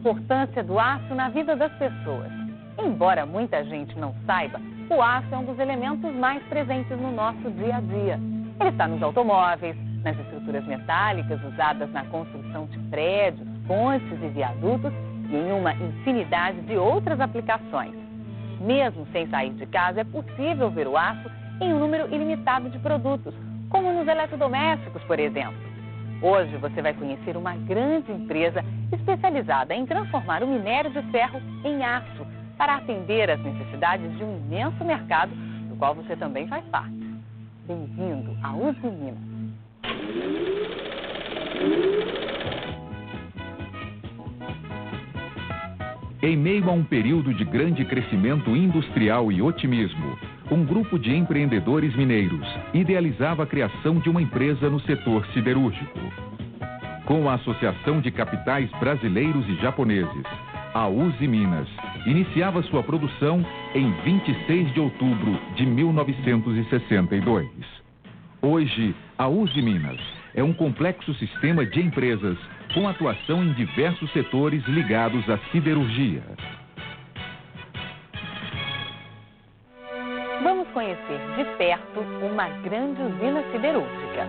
importância do aço na vida das pessoas. Embora muita gente não saiba, o aço é um dos elementos mais presentes no nosso dia a dia. Ele está nos automóveis, nas estruturas metálicas usadas na construção de prédios, pontes e viadutos e em uma infinidade de outras aplicações. Mesmo sem sair de casa, é possível ver o aço em um número ilimitado de produtos, como nos eletrodomésticos, por exemplo. Hoje você vai conhecer uma grande empresa especializada em transformar o minério de ferro em aço para atender às necessidades de um imenso mercado, do qual você também faz parte. Bem-vindo à Usiminas. Em meio a um período de grande crescimento industrial e otimismo, um grupo de empreendedores mineiros idealizava a criação de uma empresa no setor siderúrgico. Com a Associação de Capitais Brasileiros e Japoneses, a Usiminas iniciava sua produção em 26 de outubro de 1962. Hoje, a Usiminas é um complexo sistema de empresas com atuação em diversos setores ligados à siderurgia. Vamos conhecer de perto uma grande usina siderúrgica.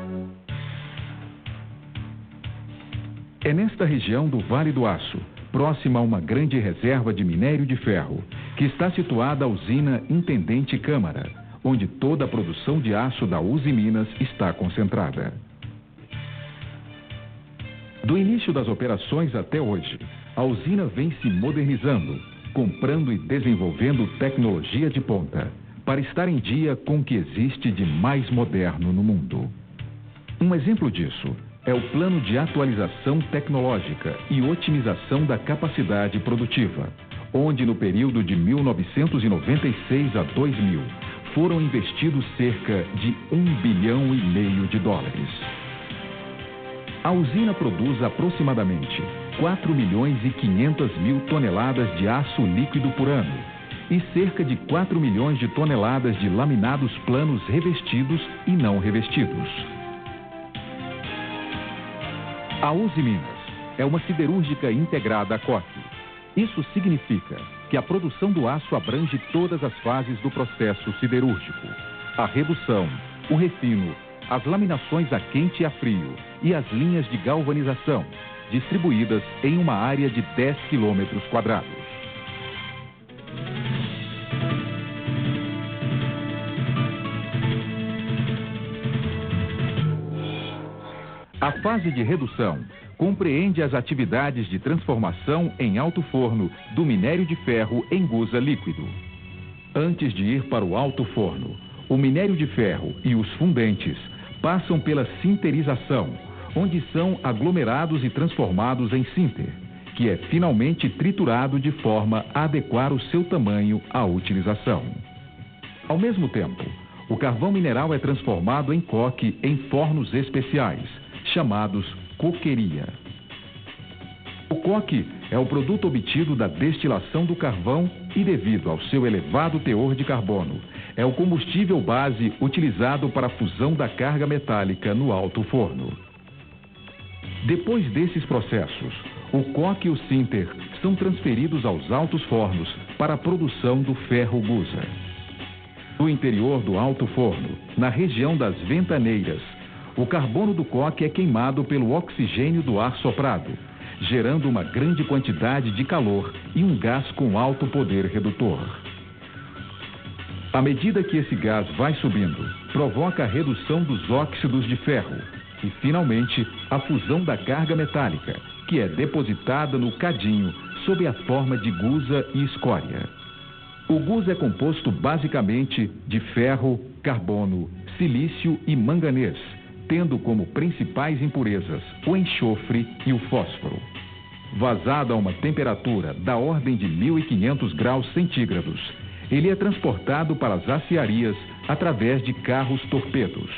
É nesta região do Vale do Aço, próxima a uma grande reserva de minério de ferro, que está situada a usina Intendente Câmara, onde toda a produção de aço da Usiminas está concentrada. Do início das operações até hoje, a usina vem se modernizando, comprando e desenvolvendo tecnologia de ponta, para estar em dia com o que existe de mais moderno no mundo. Um exemplo disso é o Plano de Atualização Tecnológica e Otimização da Capacidade Produtiva, onde no período de 1996 a 2000 foram investidos cerca de US$ 1,5 bilhão. A usina produz aproximadamente 4.500.000 toneladas de aço líquido por ano e cerca de 4 milhões de toneladas de laminados planos revestidos e não revestidos. A Usiminas é uma siderúrgica integrada à COC. Isso significa que a produção do aço abrange todas as fases do processo siderúrgico: a redução, o refino, as laminações a quente e a frio e as linhas de galvanização, distribuídas em uma área de 10 quilômetros quadrados. A fase de redução compreende as atividades de transformação em alto forno do minério de ferro em gusa líquido. Antes de ir para o alto forno, o minério de ferro e os fundentes passam pela sinterização, onde são aglomerados e transformados em sinter, que é finalmente triturado de forma a adequar o seu tamanho à utilização. Ao mesmo tempo, o carvão mineral é transformado em coque em fornos especiais, chamados coqueria. O coque é o produto obtido da destilação do carvão e, devido ao seu elevado teor de carbono, é o combustível base utilizado para a fusão da carga metálica no alto forno. Depois desses processos, o coque e o sinter são transferidos aos altos fornos para a produção do ferro gusa. No interior do alto forno, na região das ventaneiras, o carbono do coque é queimado pelo oxigênio do ar soprado, gerando uma grande quantidade de calor e um gás com alto poder redutor. À medida que esse gás vai subindo, provoca a redução dos óxidos de ferro e, finalmente, a fusão da carga metálica, que é depositada no cadinho sob a forma de gusa e escória. O gusa é composto basicamente de ferro, carbono, silício e manganês, tendo como principais impurezas o enxofre e o fósforo. Vazado a uma temperatura da ordem de 1.500 graus centígrados, ele é transportado para as aciarias através de carros torpedos.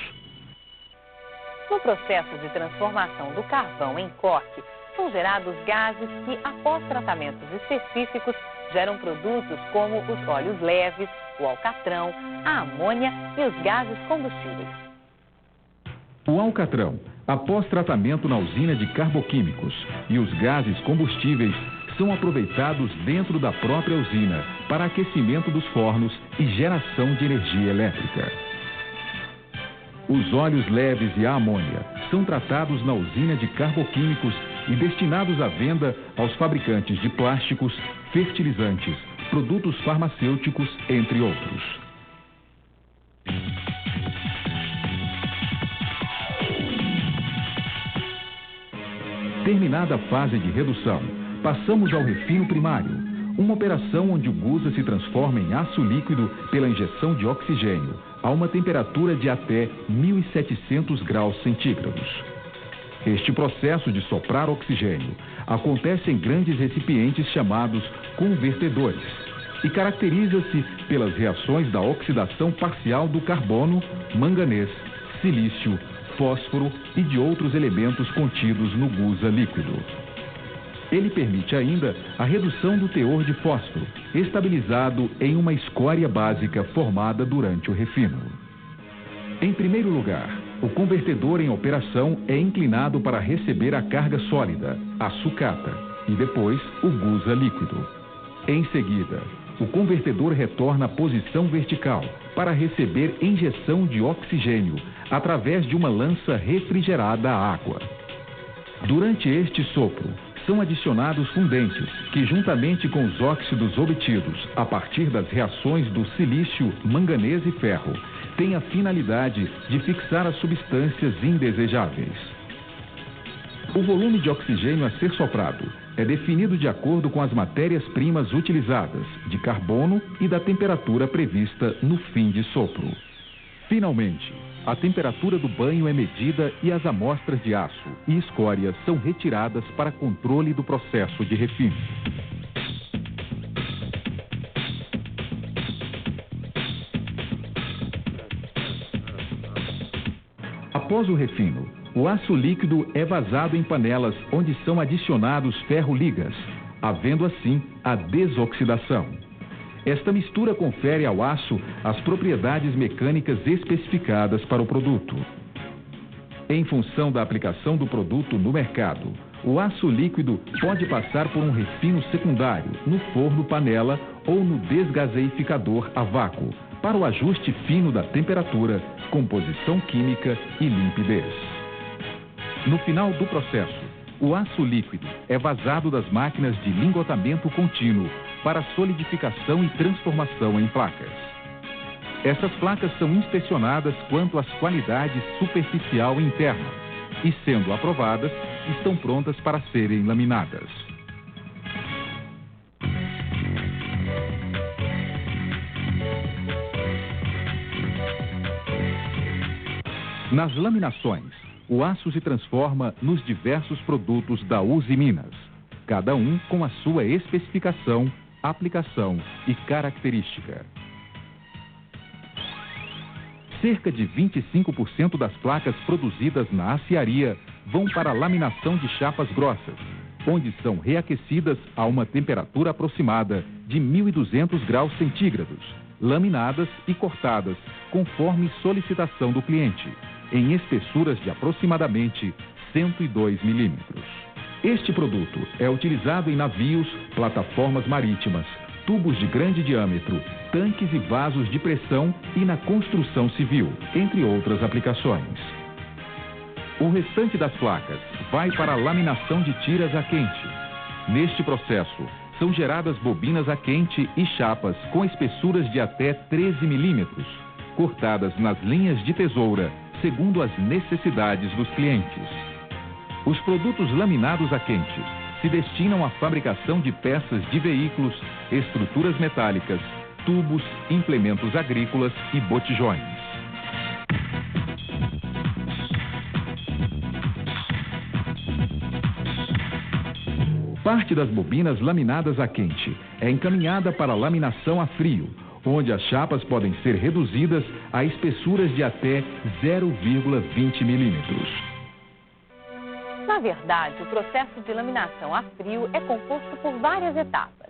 No processo de transformação do carvão em coque, são gerados gases que, após tratamentos específicos, geram produtos como os óleos leves, o alcatrão, a amônia e os gases combustíveis. O alcatrão, após tratamento na usina de carboquímicos, e os gases combustíveis são aproveitados dentro da própria usina para aquecimento dos fornos e geração de energia elétrica. Os óleos leves e a amônia são tratados na usina de carboquímicos e destinados à venda aos fabricantes de plásticos, fertilizantes, produtos farmacêuticos, entre outros. Terminada a fase de redução, passamos ao refino primário, uma operação onde o gusa se transforma em aço líquido pela injeção de oxigênio a uma temperatura de até 1.700 graus centígrados. Este processo de soprar oxigênio acontece em grandes recipientes chamados convertedores e caracteriza-se pelas reações da oxidação parcial do carbono, manganês, silício, fósforo e de outros elementos contidos no gusa líquido. Ele permite ainda a redução do teor de fósforo, estabilizado em uma escória básica formada durante o refino. Em primeiro lugar, o convertedor em operação é inclinado para receber a carga sólida, a sucata, e depois o gusa líquido. Em seguida, o convertedor retorna à posição vertical para receber injeção de oxigênio através de uma lança refrigerada à água. Durante este sopro, são adicionados fundentes que, juntamente com os óxidos obtidos a partir das reações do silício, manganês e ferro, têm a finalidade de fixar as substâncias indesejáveis. O volume de oxigênio a ser soprado é definido de acordo com as matérias-primas utilizadas, de carbono e da temperatura prevista no fim de sopro. Finalmente, a temperatura do banho é medida e as amostras de aço e escória são retiradas para controle do processo de refino. Após o refino, o aço líquido é vazado em panelas onde são adicionados ferro-ligas, havendo assim a desoxidação. Esta mistura confere ao aço as propriedades mecânicas especificadas para o produto. Em função da aplicação do produto no mercado, o aço líquido pode passar por um refino secundário no forno-panela ou no desgaseificador a vácuo, para o ajuste fino da temperatura, composição química e limpidez. No final do processo, o aço líquido é vazado das máquinas de lingotamento contínuo para solidificação e transformação em placas. Essas placas são inspecionadas quanto às qualidades superficial e interna e, sendo aprovadas, estão prontas para serem laminadas. Nas laminações, o aço se transforma nos diversos produtos da Usiminas, cada um com a sua especificação, aplicação e característica. Cerca de 25% das placas produzidas na aciaria vão para a laminação de chapas grossas, onde são reaquecidas a uma temperatura aproximada de 1.200 graus centígrados, laminadas e cortadas conforme solicitação do cliente, em espessuras de aproximadamente 102 milímetros. Este produto é utilizado em navios, plataformas marítimas, tubos de grande diâmetro, tanques e vasos de pressão e na construção civil, entre outras aplicações. O restante das placas vai para a laminação de tiras a quente. Neste processo, são geradas bobinas a quente e chapas com espessuras de até 13 milímetros, cortadas nas linhas de tesoura, segundo as necessidades dos clientes. Os produtos laminados a quente se destinam à fabricação de peças de veículos, estruturas metálicas, tubos, implementos agrícolas e botijões. Parte das bobinas laminadas a quente é encaminhada para a laminação a frio, onde as chapas podem ser reduzidas a espessuras de até 0,20 milímetros. Na verdade, o processo de laminação a frio é composto por várias etapas.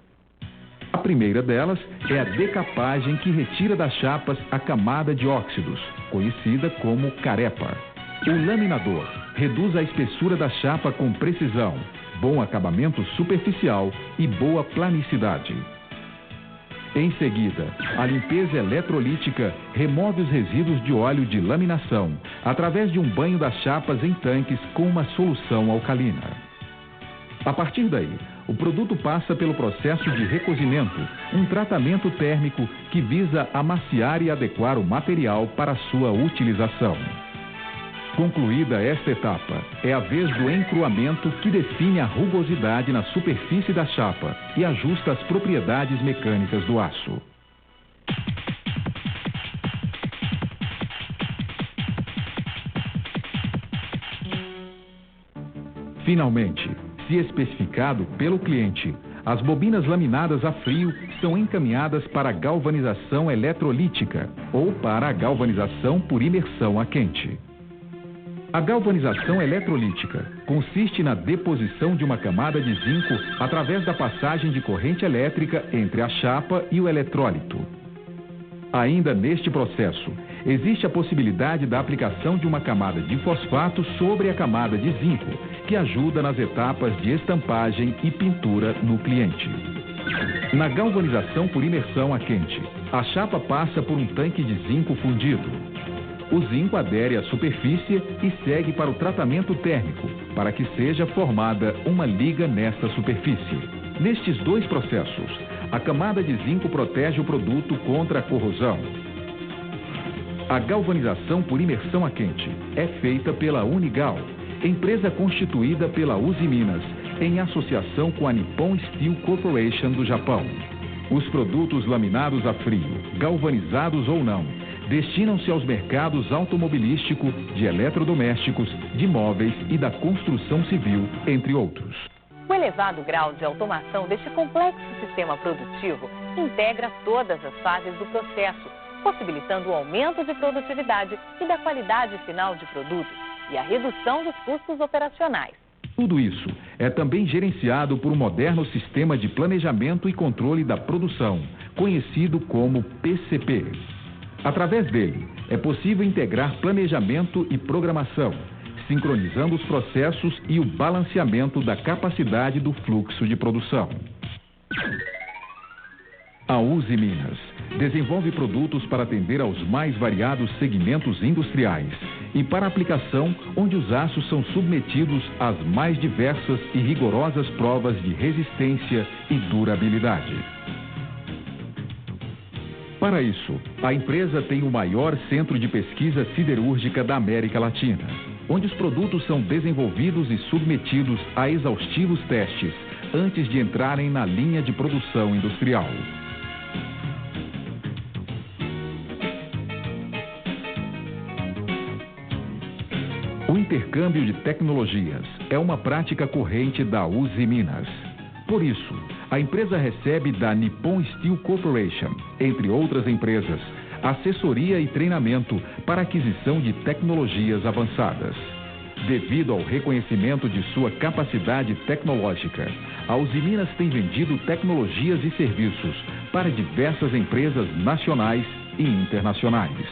A primeira delas é a decapagem, que retira das chapas a camada de óxidos, conhecida como carepa. O laminador reduz a espessura da chapa com precisão, bom acabamento superficial e boa planicidade. Em seguida, a limpeza eletrolítica remove os resíduos de óleo de laminação através de um banho das chapas em tanques com uma solução alcalina. A partir daí, o produto passa pelo processo de recozimento, um tratamento térmico que visa amaciar e adequar o material para sua utilização. Concluída esta etapa, é a vez do encruamento que define a rugosidade na superfície da chapa e ajusta as propriedades mecânicas do aço. Finalmente, se especificado pelo cliente, as bobinas laminadas a frio são encaminhadas para a galvanização eletrolítica ou para a galvanização por imersão a quente. A galvanização eletrolítica consiste na deposição de uma camada de zinco através da passagem de corrente elétrica entre a chapa e o eletrólito. Ainda neste processo, existe a possibilidade da aplicação de uma camada de fosfato sobre a camada de zinco, que ajuda nas etapas de estampagem e pintura no cliente. Na galvanização por imersão a quente, a chapa passa por um tanque de zinco fundido. O zinco adere à superfície e segue para o tratamento térmico, para que seja formada uma liga nesta superfície. Nestes dois processos, a camada de zinco protege o produto contra a corrosão. A galvanização por imersão a quente é feita pela Unigal, empresa constituída pela Usiminas, em associação com a Nippon Steel Corporation do Japão. Os produtos laminados a frio, galvanizados ou não, destinam-se aos mercados automobilístico, de eletrodomésticos, de móveis e da construção civil, entre outros. O elevado grau de automação deste complexo sistema produtivo integra todas as fases do processo, possibilitando o aumento de produtividade e da qualidade final de produtos e a redução dos custos operacionais. Tudo isso é também gerenciado por um moderno sistema de planejamento e controle da produção, conhecido como PCP. Através dele, é possível integrar planejamento e programação, sincronizando os processos e o balanceamento da capacidade do fluxo de produção. A Usiminas desenvolve produtos para atender aos mais variados segmentos industriais e para aplicação onde os aços são submetidos às mais diversas e rigorosas provas de resistência e durabilidade. Para isso, a empresa tem o maior centro de pesquisa siderúrgica da América Latina, onde os produtos são desenvolvidos e submetidos a exaustivos testes antes de entrarem na linha de produção industrial. O intercâmbio de tecnologias é uma prática corrente da Usiminas. Por isso, a empresa recebe da Nippon Steel Corporation, entre outras empresas, assessoria e treinamento para aquisição de tecnologias avançadas. Devido ao reconhecimento de sua capacidade tecnológica, a Usiminas tem vendido tecnologias e serviços para diversas empresas nacionais e internacionais.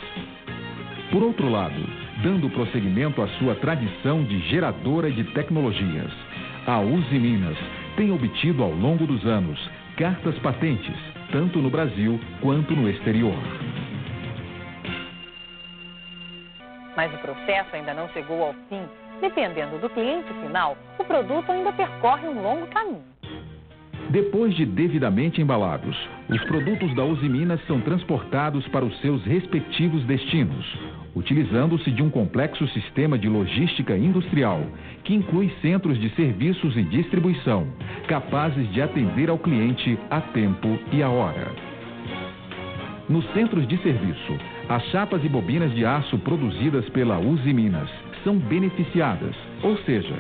Por outro lado, dando prosseguimento à sua tradição de geradora de tecnologias, a Usiminas tem obtido ao longo dos anos cartas patentes, tanto no Brasil quanto no exterior. Mas o processo ainda não chegou ao fim. Dependendo do cliente final, o produto ainda percorre um longo caminho. Depois de devidamente embalados, os produtos da Usiminas são transportados para os seus respectivos destinos, utilizando-se de um complexo sistema de logística industrial, que inclui centros de serviços e distribuição, capazes de atender ao cliente a tempo e a hora. Nos centros de serviço, as chapas e bobinas de aço produzidas pela Usiminas são beneficiadas, ou seja,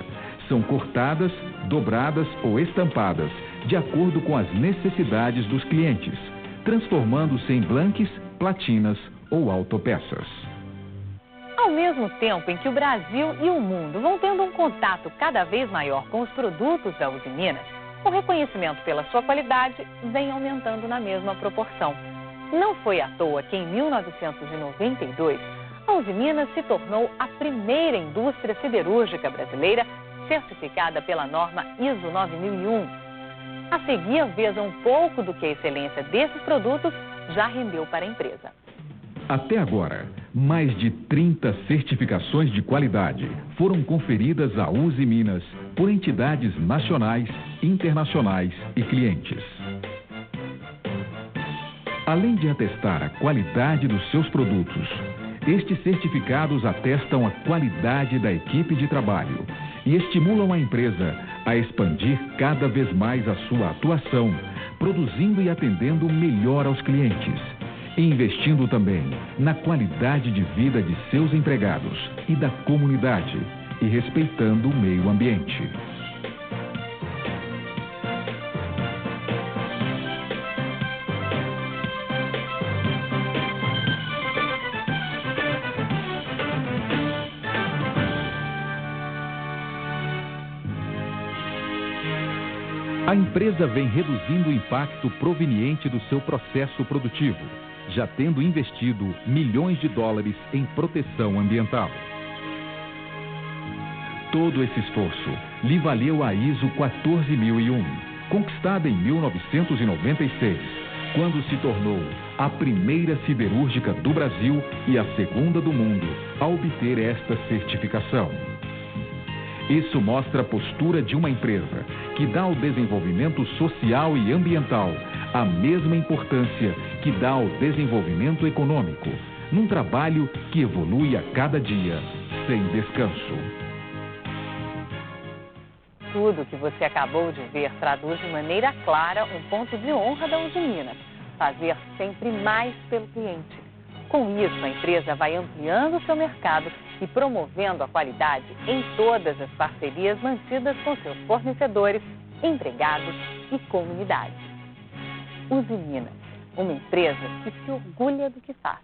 são cortadas, dobradas ou estampadas, de acordo com as necessidades dos clientes, transformando-se em blanques, platinas ou autopeças. Ao mesmo tempo em que o Brasil e o mundo vão tendo um contato cada vez maior com os produtos da Usiminas, o reconhecimento pela sua qualidade vem aumentando na mesma proporção. Não foi à toa que em 1992, a Usiminas se tornou a primeira indústria siderúrgica brasileira certificada pela norma ISO 9001. A seguir, veja um pouco do que a excelência desses produtos já rendeu para a empresa. Até agora, mais de 30 certificações de qualidade foram conferidas à Uzi Minas por entidades nacionais, internacionais e clientes. Além de atestar a qualidade dos seus produtos, estes certificados atestam a qualidade da equipe de trabalho e estimulam a empresa a expandir cada vez mais a sua atuação, produzindo e atendendo melhor aos clientes, e investindo também na qualidade de vida de seus empregados e da comunidade, e respeitando o meio ambiente. A empresa vem reduzindo o impacto proveniente do seu processo produtivo, já tendo investido milhões de dólares em proteção ambiental. Todo esse esforço lhe valeu a ISO 14001, conquistada em 1996, quando se tornou a primeira siderúrgica do Brasil e a segunda do mundo a obter esta certificação. Isso mostra a postura de uma empresa que dá ao desenvolvimento social e ambiental a mesma importância que dá ao desenvolvimento econômico, num trabalho que evolui a cada dia, sem descanso. Tudo que você acabou de ver traduz de maneira clara um ponto de honra da Uzi Minas: fazer sempre mais pelo cliente. Com isso, a empresa vai ampliando o seu mercado e promovendo a qualidade em todas as parcerias mantidas com seus fornecedores, empregados e comunidade. Uzi Minas, uma empresa que se orgulha do que faz.